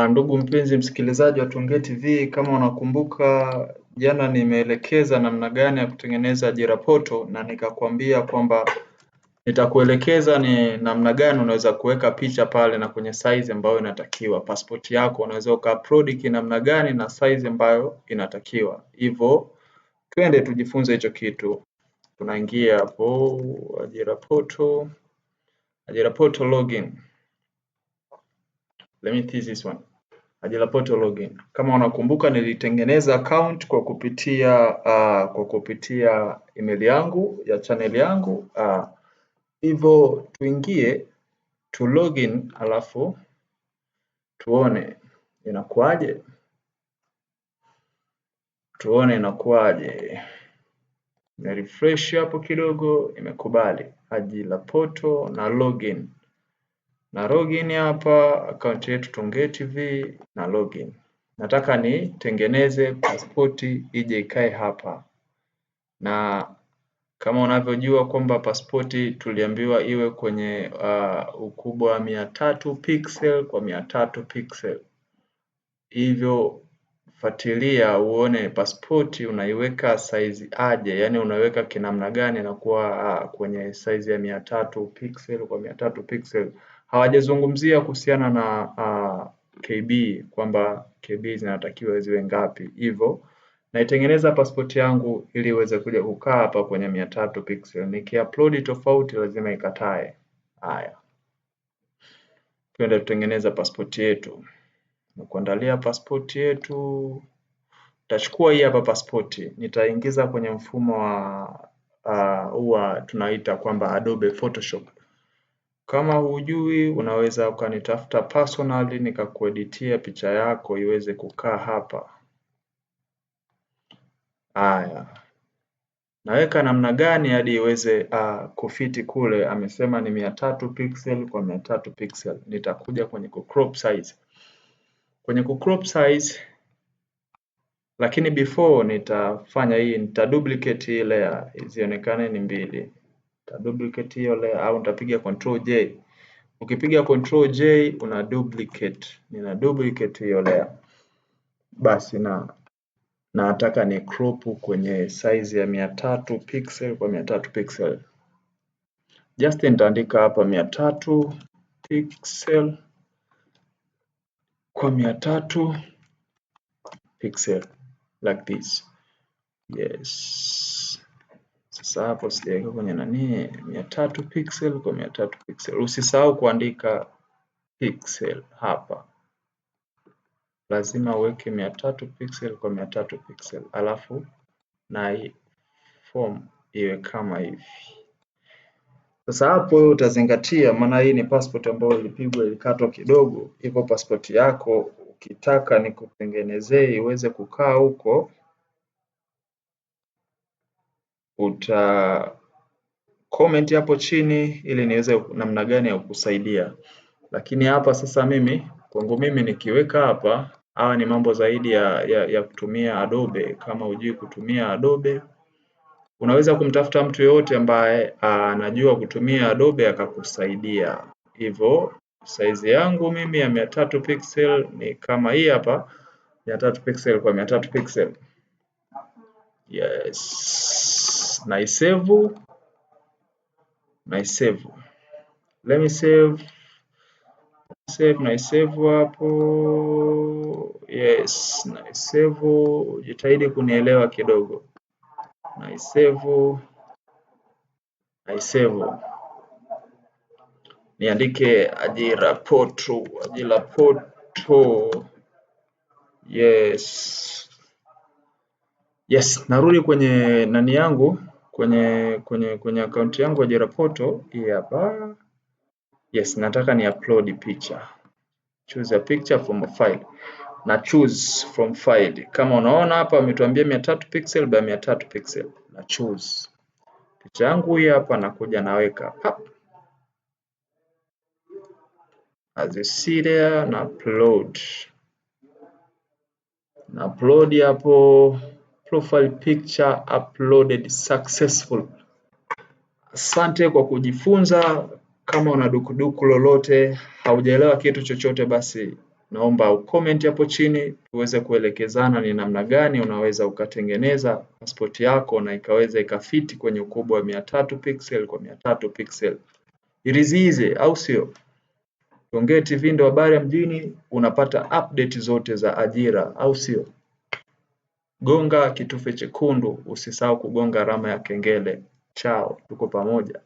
Ndugu mpenzi msikilizaji wa Tuongee TV, kama unakumbuka jana nimeelekeza namna gani ya kutengeneza ajira poto, na nikakwambia kwamba nitakuelekeza ni namna gani unaweza kuweka picha pale na kwenye size ambayo inatakiwa. Passport yako unaweza ukaupload kinamna gani na size ambayo inatakiwa. Hivyo twende tujifunze hicho kitu. Tunaingia hapo ajira poto login. Let me tease this one. Ajira poto login. Kama unakumbuka nilitengeneza account kwa kupitia email yangu ya channel yangu. Hivyo tuingie tu login, alafu tuone inakuaje. Na refresh hapo kidogo, imekubali ajira poto na login. Na login hapa account yetu Tuongee TV na login. Nataka nitengeneze pasipoti ije ikae hapa. Na kama unavyojua kwamba pasipoti tuliambiwa iwe kwenye ukubwa wa 300 pixel kwa 300 pixel. Hivyo fuatilia uone pasipoti unaiweka size aje, yani unaiweka kinamna gani na kuwa kwenye size ya 300 pixel kwa 300 pixel. Hawajazungumzia kuhusiana na KB, kwamba KB zinatakiwa ziwe ngapi. Hivyo naitengeneza pasipoti yangu ili iweze kuja kukaa hapa kwenye 300 pixel. Nikiupload tofauti lazima ikatae. Haya, twende tutengeneza pasipoti yetu. Na kuandalia pasipoti yetu, tutachukua hii hapa pasipoti, nitaingiza kwenye mfumo wa tunaita kwamba Adobe Photoshop. Kama hujui unaweza ukanitafuta personally nikakueditia picha yako iweze kukaa hapa. Haya, naweka namna gani hadi iweze kufiti kule. Amesema ni 300 pixel kwa 300 pixel. Nitakuja kwenye crop size. Crop size, lakini before nitafanya hii, nitaduplicate hii layer izionekane ni mbili. Nitaduplicate hiyo layer au nitapiga Ctrl J. Ukipiga Ctrl J una duplicate. Nina duplicate hiyo layer. Basi nataka ni crop kwenye size ya 300 pixel kwa 300 pixel. Just nitaandika hapa 300 pixel kwa 300 pixel like this. Yes. Sasa hapo sijaweka kwenye 300 pixel kwa 300 pixel. Usisahau kuandika pixel hapa. Lazima uweke 300 pixel kwa 300 pixel. Alafu na hii form iwe kama hivi. Sasa hapo utazingatia, maana hii ni passport ambayo ilipigwa ilikatwa kidogo. Hivyo passport yako ukitaka nikutengenezee iweze kukaa huko, uta comment hapo chini ili niweze namna gani ya kukusaidia. Lakini hapa sasa kwangu mimi nikiweka hapa, ni mambo zaidi ya kutumia Adobe. Kama hujui kutumia Adobe, unaweza kumtafuta mtu yoyote ambaye anajua kutumia Adobe akakusaidia. Hivyo size yangu mimi ya 300 pixel ni kama hii hapa, 300 pixel kwa 300 pixel. Yes, naisave. Let me save hapo. Yes, naisave. Jitahidi kunielewa kidogo. Naisave. Niandike ajira poto. Yes, narudi kwenye nani yangu, kwenye account yangu ajira poto hii hapa. Yes, nataka ni upload picha. Choose a picture from a file. Na choose from file. Kama unaona hapa wametuambia 300 pixel by 300 pixel. Na choose picha yangu hii hapa, nakuja naweka as you see there, na upload hapo. Profile picture uploaded successful. Asante kwa kujifunza. Kama una dukuduku lolote, haujaelewa kitu chochote, basi naomba ucomment hapo chini tuweze kuelekezana ni namna gani unaweza ukatengeneza pasipoti yako na ikaweza ikafiti kwenye ukubwa wa 300 pixel kwa 300 pixel. Irizize au sio? Tuongee TV ndo habari ya mjini, unapata update zote za ajira au sio? Gonga kitufe chekundu, usisahau kugonga alama ya kengele. Chao, tuko pamoja.